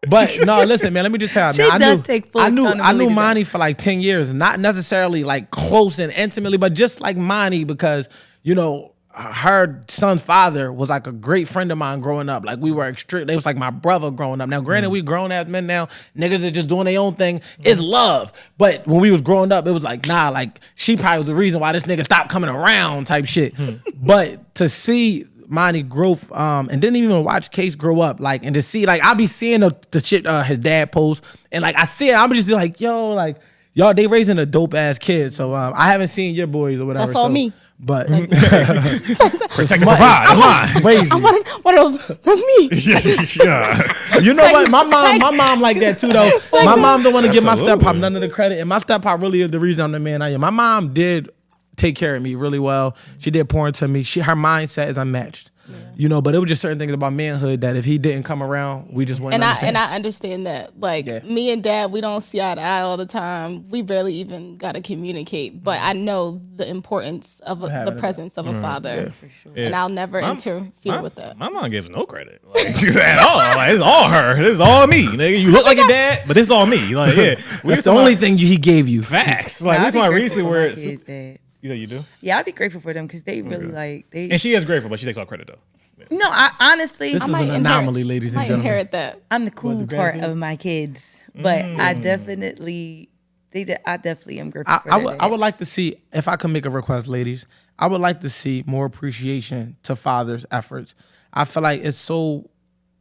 But no, listen, man. Let me just tell you, man. I knew Monty for like 10 years, not necessarily like close and intimately, but just like Monty because her son's father was like a great friend of mine growing up. Like we were extreme. They was like my brother growing up. Now, granted, we grown ass men now. Niggas are just doing their own thing. It's love. But when we was growing up, it was like, nah, like she probably was the reason why this nigga stopped coming around type shit. But to see Monty growth, and didn't even watch Case grow up, like, and to see, like, I be seeing the shit his dad post, and like I see it, I'm just like, yo, like, y'all, they raising a dope ass kid. So I haven't seen your boys or whatever. That's all me. But protect and provide. That's mine. Crazy. I'm one of those. That's me. Yeah. You know what? My mom like that too though. My mom don't want to give my step-pop none of the credit, and my step-pop really is the reason I'm the man I am. My mom did take care of me really well. She did pour into me. Her mindset is unmatched. Yeah. But it was just certain things about manhood that if he didn't come around, we just wouldn't understand. And I understand that. Like, me and Dad, we don't see eye to eye all the time. We barely even got to communicate. But I know the importance of the presence of a father. For sure. And I'll never interfere with that. My mom gives no credit. Like, at all. Like, it's all her. It's all me. Nigga, you look like your dad, but it's all me. Like, yeah. That's the only thing he gave you. Facts. Like, that's why recently where it's... You do? Yeah, I'd be grateful for them because they really And she is grateful, but she takes all credit though. No, I honestly, this is an anomaly, ladies and gentlemen. Inherit that. I'm the cool part of my kids, but I definitely am grateful for I would like to see, if I can make a request, ladies, I would like to see more appreciation to fathers' efforts. I feel like it's so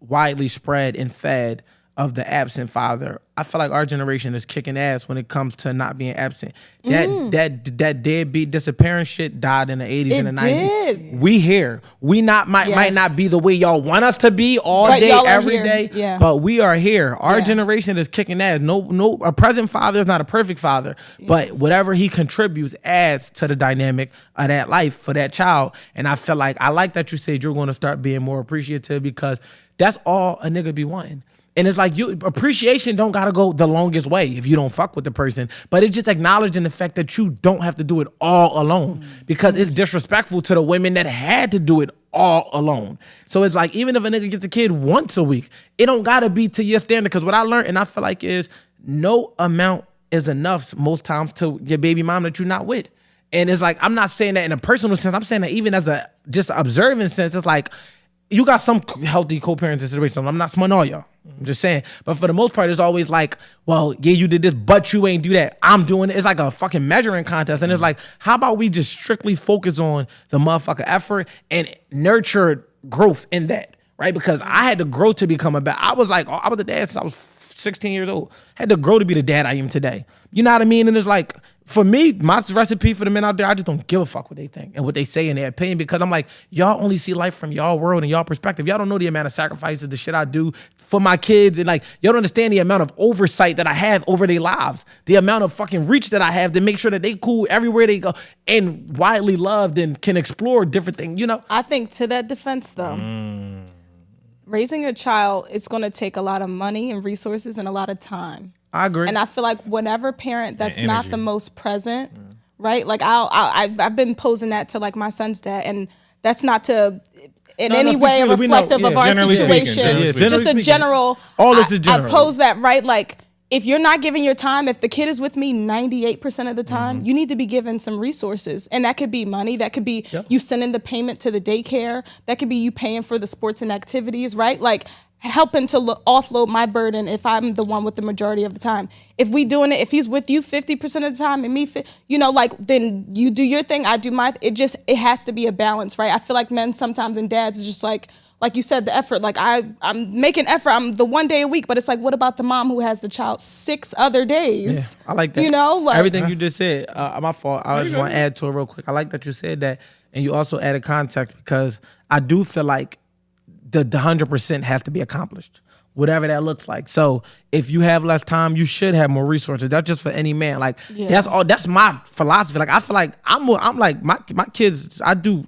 widely spread and fed of the absent father. I feel like our generation is kicking ass when it comes to not being absent. That deadbeat disappearing shit died in the 80s and the 90s. We here. We might not be the way y'all want us to be all day, every day, but we are here. Our generation is kicking ass. No, a present father is not a perfect father, but whatever he contributes adds to the dynamic of that life for that child. And I feel like, I like that you said you're going to start being more appreciative because that's all a nigga be wanting. And it's like appreciation don't gotta go the longest way if you don't fuck with the person, but it's just acknowledging the fact that you don't have to do it all alone because it's disrespectful to the women that had to do it all alone. So it's like, even if a nigga gets a kid once a week, it don't gotta be to your standard. Because what I learned, and I feel like, is no amount is enough most times to your baby mom that you're not with. And it's like, I'm not saying that in a personal sense, I'm saying that even as a just observing sense, it's like, you got some healthy co-parenting situations. I'm not smarting all y'all. I'm just saying. But for the most part, it's always like, well, yeah, you did this, but you ain't do that. I'm doing it. It's like a fucking measuring contest. And it's like, how about we just strictly focus on the motherfucker effort and nurture growth in that, right? Because I had to grow to become a I was a dad since I was 16 years old. I had to grow to be the dad I am today. You know what I mean? And it's like, for me, my recipe for the men out there, I just don't give a fuck what they think and what they say in their opinion, because I'm like, y'all only see life from y'all world and y'all perspective. Y'all don't know the amount of sacrifices, the shit I do for my kids, and like, y'all don't understand the amount of oversight that I have over their lives, the amount of fucking reach that I have to make sure that they cool everywhere they go and widely loved and can explore different things, I think to that defense though, raising a child, it's going to take a lot of money and resources and a lot of time. I agree. And I feel like whenever parent that's not the most present, right? Like I've been posing that to like my son's dad, and that's not to in any way reflective of our situation. Just a general. All this is general. I pose that, right? Like, if you're not giving your time, if the kid is with me 98% of the time, you need to be given some resources. And that could be money. That could be you sending the payment to the daycare. That could be you paying for the sports and activities, right? Like, helping to offload my burden if I'm the one with the majority of the time. If we doing it, if he's with you 50% of the time and me, then you do your thing, I do my, it has to be a balance, right? I feel like men sometimes and dads is just like you said, the effort, like I'm making effort, I'm the 1 day a week, but it's like, what about the mom who has the child 6 other days? Yeah, I like that. Like, everything you just said, my fault, I just want to add to it real quick. I like that you said that, and you also added context, because I do feel like the 100% has to be accomplished, whatever that looks like. So if you have less time, you should have more resources. That's just for any man. Like, that's all. That's my philosophy. Like, I feel like I'm like my kids. I do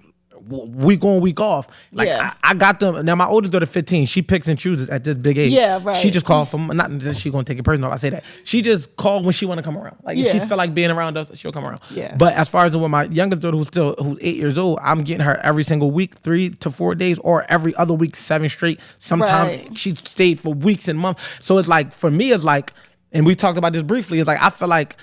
week on, week off. Like I got them. Now my oldest daughter 15. She picks and chooses at this big age. Yeah, right. She just called from, not that she gonna take it personal. I say that she just called when she want to come around. Like if she feel like being around us, she'll come around. Yeah. But as far as with my youngest daughter, who's 8 years old, I'm getting her every single week, 3 to 4 days, or every other week, 7 straight. Sometimes she stayed for weeks and months. So it's like for me, it's like, and we talked about this briefly. It's like I feel like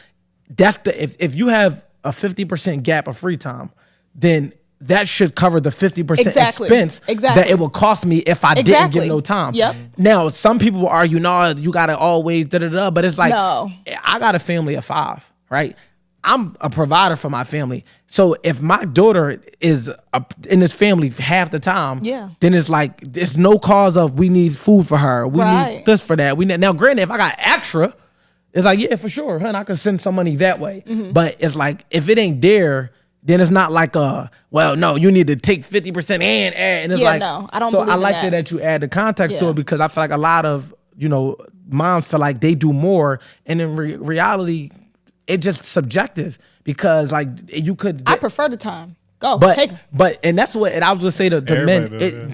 that's if you have a 50% gap of free time, then that should cover the 50% expense that it would cost me if I didn't give no time. Now, some people will argue, no, you gotta always da-da-da, but it's like, I got a family of 5, right? I'm a provider for my family. So if my daughter is in this family half the time, then it's like, there's no cause of we need food for her. We need this for that. Now, granted, if I got extra, it's like, yeah, for sure, I can send some money that way. But it's like, if it ain't there, then it's not like well, no, you need to take 50% and it's like, no, I don't. So believe I like in that you add the context to it, because I feel like a lot of moms feel like they do more, and in reality, it's just subjective, because like you could. I prefer the time. Go, take her. But and that's what, and I was gonna say to men,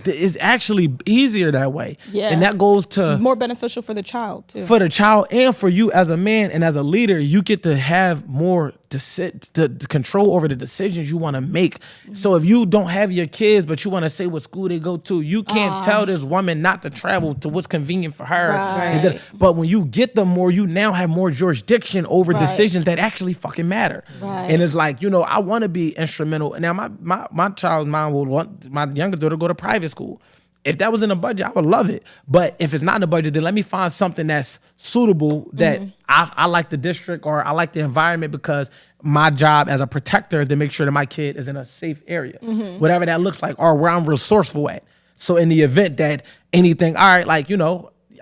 it's actually easier that way. And that goes to more beneficial for the child too. For the child and for you as a man and as a leader, you get to have more to control over the decisions you want to make. So if you don't have your kids, but you want to say what school they go to, you can't tell this woman not to travel to what's convenient for her. But when you get them more, you now have more jurisdiction over decisions that actually fucking matter. And it's like, I want to be instrumental. Now my child's mom would want my youngest daughter to go to private school. If that was in the budget, I would love it. But if it's not in the budget, then let me find something that's suitable, that I like the district or I like the environment, because my job as a protector is to make sure that my kid is in a safe area, whatever that looks like, or where I'm resourceful at. So in the event that anything, all right, like,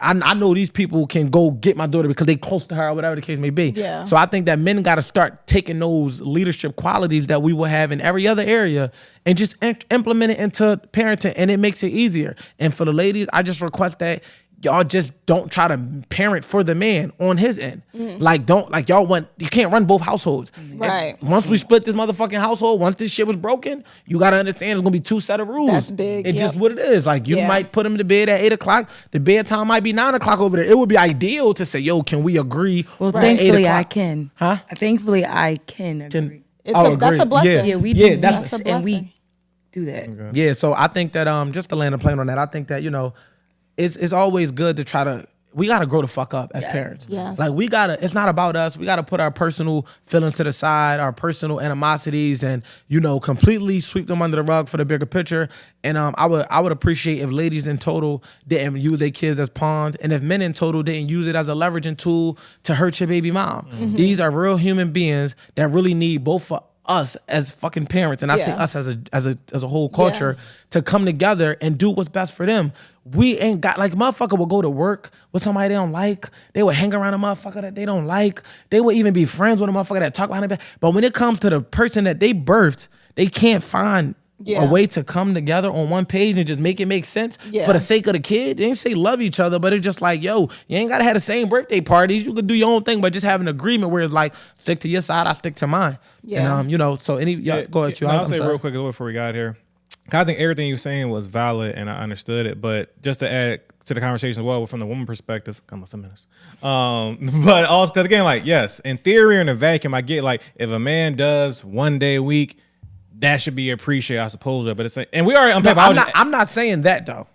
I know these people can go get my daughter because they close to her or whatever the case may be. So I think that men got to start taking those leadership qualities that we will have in every other area and just implement it into parenting, and it makes it easier. And for the ladies, I just request that y'all just don't try to parent for the man on his end. Like you can't run both households. Once we split this motherfucking household, once this shit was broken, you gotta understand there's gonna be 2 set of rules. That's big. It's just what it is. Like you might put him to bed at 8 o'clock. The bedtime might be 9 o'clock over there. It would be ideal to say, yo, can we agree? Well, thankfully I can. Thankfully I can agree. That's a blessing. Yeah, we do. That's a blessing. And we do that. Okay. Yeah, so I think that just to land a plane on that, I think that it's always good to try to. We gotta grow the fuck up as parents. Like it's not about us. We gotta put our personal feelings to the side, our personal animosities, and completely sweep them under the rug for the bigger picture. And I would appreciate if ladies in total didn't use their kids as pawns, and if men in total didn't use it as a leveraging tool to hurt your baby mom. These are real human beings that really need both for us as fucking parents, and I say us as a whole culture, to come together and do what's best for them. We ain't got, like, motherfucker will go to work with somebody they don't like. They would hang around a motherfucker that they don't like. They would even be friends with a motherfucker that talk behind their back. But when it comes to the person that they birthed, they can't find a way to come together on one page and just make it make sense for the sake of the kid. They ain't say love each other, but it's just like, yo, you ain't gotta have the same birthday parties. You could do your own thing, but just have an agreement where it's like, stick to your side, I stick to mine. And so go ahead. I'll say real quick before we got here. I think everything you were saying was valid and I understood it, but just to add to the conversation as well, from the woman perspective, come on, some minutes. But also, because again, like, yes, in theory or in a vacuum, I get, like, if a man does 1 day a week, that should be appreciated, I suppose. But it's like, and we already unpacked. I'm not saying that though.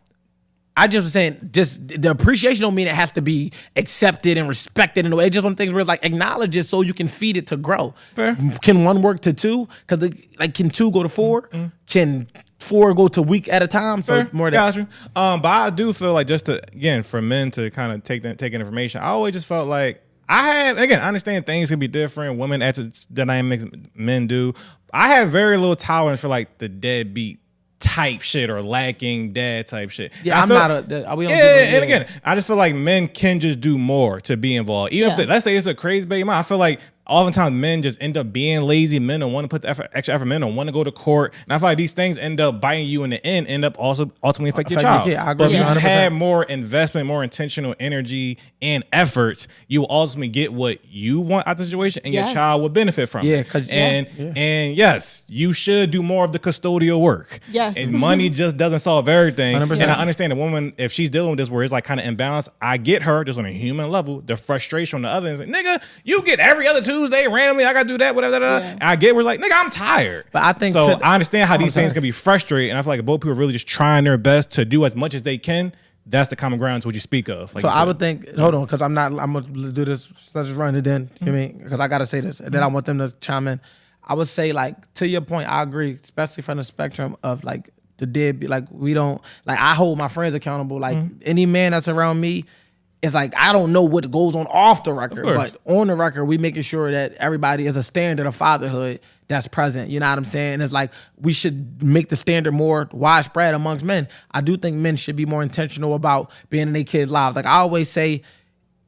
I just was saying, just the appreciation don't mean it has to be accepted and respected in a way. It's just one of the things where it's like, acknowledge it so you can feed it to grow. Fair. Can 1 work to 2? Because can 2 go to 4? Can 4 go to week at a time? So Fair. more Got you. But I do feel like, just to, again, for men to kind of take information, I always just felt like I understand things can be different. Women attitudes dynamics, men do. I have very little tolerance for, like, the deadbeat type shit or lacking dad type shit. Yeah, and again, I just feel like men can just do more to be involved. Even if let's say it's a crazy baby mom, I feel like oftentimes men just end up being lazy. Men don't want to put the extra effort. Men don't want to go to court. And I feel like these things end up biting you in the end, end up also ultimately affect your child. I agree. But if you 100%. had more investment, more intentional energy and efforts, you will ultimately get what you want out of the situation, and your child will benefit from it. And yes, you should do more of the custodial work. Yes. And money just doesn't solve everything. 100%. And I understand the woman, if she's dealing with this where it's like kind of imbalanced, I get her just on a human level, the frustration on the other end. Like, nigga, you get every other Tuesday randomly, I gotta do that, whatever. And I get, we're like, nigga, I'm tired. But I think so. I understand how these things can be frustrating, and I feel like if both people are really just trying their best to do as much as they can, that's the common ground to what you speak of. Like so I would think, hold on, because I'm gonna do this, let's just run it in, you know what I mean? Because I gotta say this, and then I want them to chime in. I would say, like, to your point, I agree, especially from the spectrum of like the dead, like we don't, like I hold my friends accountable. Like any man that's around me, it's like I don't know what goes on off the record, but on the record, we making sure that everybody is a standard of fatherhood that's present. You know what I'm saying? It's like we should make the standard more widespread amongst men. I do think men should be more intentional about being in their kids' lives. Like I always say,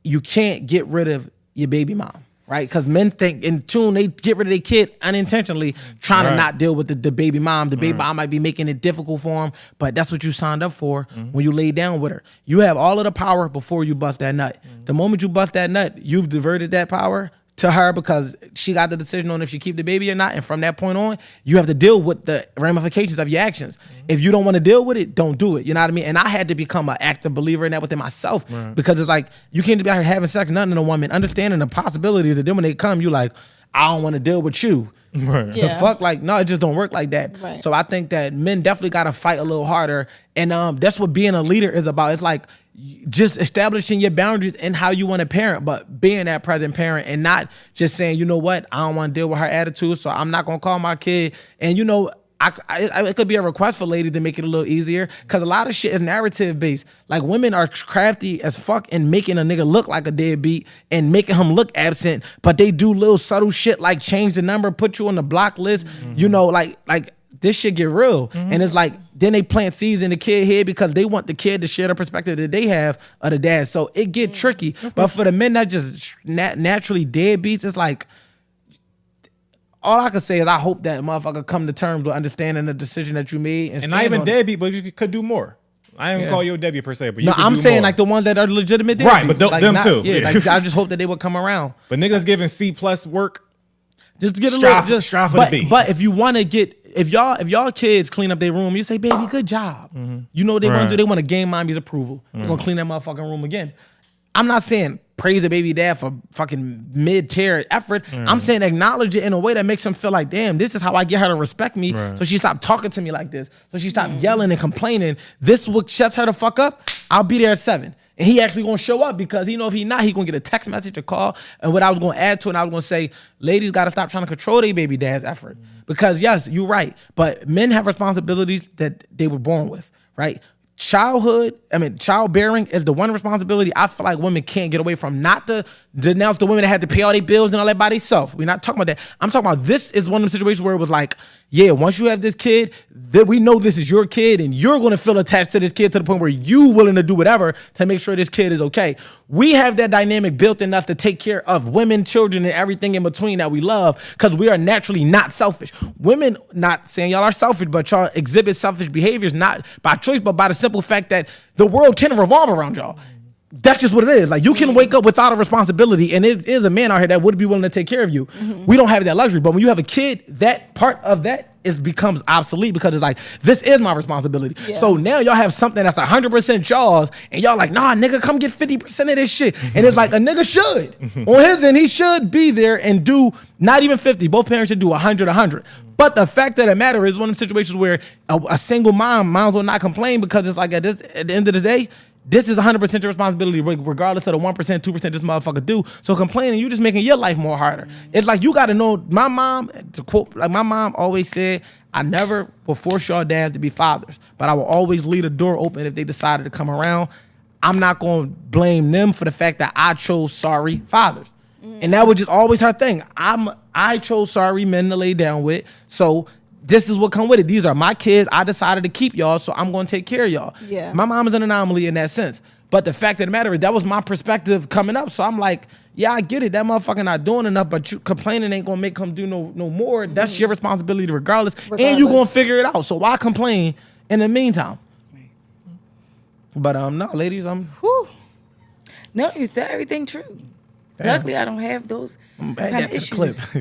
you can't get rid of your baby mom. Right, because men think in tune they get rid of their kid unintentionally, trying to not deal with the baby mom. The baby mom might be making it difficult for him, but that's what you signed up for when you lay down with her. You have all of the power before you bust that nut. The moment you bust that nut, you've diverted that power to her because she got the decision on if she keep the baby or not. And from that point on, you have to deal with the ramifications of your actions. If you don't want to deal with it, don't do it. You know what I mean? And I had to become an active believer in that within myself because it's like, you can't be out here having sex, nothing in a woman, understanding the possibilities that then when they come, you like, I don't want to deal with you. The fuck, like, no, it just don't work like that. So I think that men definitely got to fight a little harder. And that's what being a leader is about. It's like, just establishing your boundaries and how you want to parent, but being that present parent and not just saying, you know what, I don't want to deal with her attitude, so I'm not going to call my kid. And, you know, it could be a request for ladies to make it a little easier because a lot of shit is narrative based. Like women are crafty as fuck in making a nigga look like a deadbeat and making him look absent, but they do little subtle shit like change the number, put you on the block list, you know, like this shit get real. And it's like, then they plant seeds in the kid head because they want the kid to share the perspective that they have of the dad. So it get tricky. But for the men that just naturally deadbeats, it's like, all I can say is I hope that motherfucker come to terms with understanding the decision that you made. And not even deadbeat, but you could do more. I ain't gonna call you a deadbeat per se, but you could I'm do saying more. like the ones that are legitimate deadbeats. Right, but like them not, too. Yeah, like I just hope that they would come around. But niggas giving C+ work, just to get a strive, little, strive for the B. But if you want to get, if y'all kids clean up their room, you say, baby, good job. You know what they want to do? They want to gain mommy's approval. They're gonna clean that motherfucking room again. I'm not saying praise a baby dad for fucking mid-tier effort. I'm saying acknowledge it in a way that makes him feel like, damn, this is how I get her to respect me. So she stopped talking to me like this. So she stopped yelling and complaining. This what shuts her the fuck up. I'll be there at 7. And he actually gonna show up because he know if he not, he gonna get a text message or call. And what I was gonna add to it, I was gonna say, ladies gotta stop trying to control their baby dad's effort. Because yes, you're right, but men have responsibilities that they were born with, right? Childbearing is the one responsibility I feel like women can't get away from. Not to denounce the women that had to pay all their bills and all that by themselves. We're not talking about that. I'm talking about this is one of the situations where it was like, yeah, once you have this kid, that we know this is your kid and you're going to feel attached to this kid to the point where you willing to do whatever to make sure this kid is okay. We have that dynamic built enough to take care of women, children, and everything in between that we love because we are naturally not selfish. Women, not saying y'all are selfish, but y'all exhibit selfish behaviors not by choice, but by the simple fact that the world can revolve around y'all. That's just what it is. Like you can wake up without a responsibility, and it is a man out here that would be willing to take care of you. We don't have that luxury, but when you have a kid, that part of that becomes obsolete because it's like, this is my responsibility. So now y'all have something that's 100% y'all's, and y'all like, nah, nigga, come get 50% of this shit. And it's like, a nigga should. On his end, he should be there and do not even 50. Both parents should do 100. But the fact that it matters is one of the situations where a single mom might as well not complain because it's like, at the end of the day, this is 100% your responsibility, regardless of the 1%, 2% this motherfucker do. So complaining, you just making your life more harder. It's like you got to know. My mom, to quote, like my mom always said, I never will force y'all dads to be fathers, but I will always leave a door open if they decided to come around. I'm not going to blame them for the fact that I chose sorry fathers. And that was just always her thing. I chose sorry men to lay down with. So this is what come with it. These are my kids. I decided to keep y'all, so I'm going to take care of y'all. Yeah. My mom is an anomaly in that sense. But the fact of the matter is that was my perspective coming up. So I'm like, yeah, I get it. That motherfucker not doing enough, but you complaining ain't gonna make him do no more. That's your responsibility regardless. And you gonna figure it out. So why complain in the meantime? But no, ladies, Whew. No, you said everything true. Damn. Luckily, I don't have those add kind that of to the issues. clip.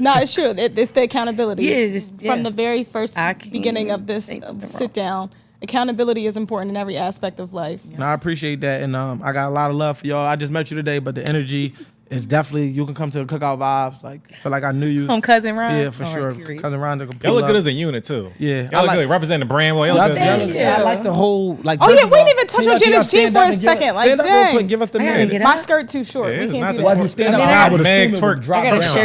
No, it's true. It's the accountability. Yeah, just, From the very first I can't beginning of this think of the sit down. Accountability is important in every aspect of life. No, I appreciate that, and I got a lot of love for y'all. I just met you today, but the energy is definitely. You can come to the cookout vibes. Like, feel like I knew you. Home cousin Ron. Yeah, for All sure. right, period. Cousin Rhonda can Y'all pull look up. good as a unit too. Yeah, Y'all look good. Representing the brand well. Y'all look good. thank you. I like the whole like. Oh, first yeah, of we all, didn't even touch can on y'all Janice G stand for up a and second, like, stand up real dang. quick. Give us the I gotta minute. get My up. skirt too short. Yeah, We it's can't not do the Well, that. if you stand I up mean, high, I I would Meg assume it twerk. would drop I got a down. shirt.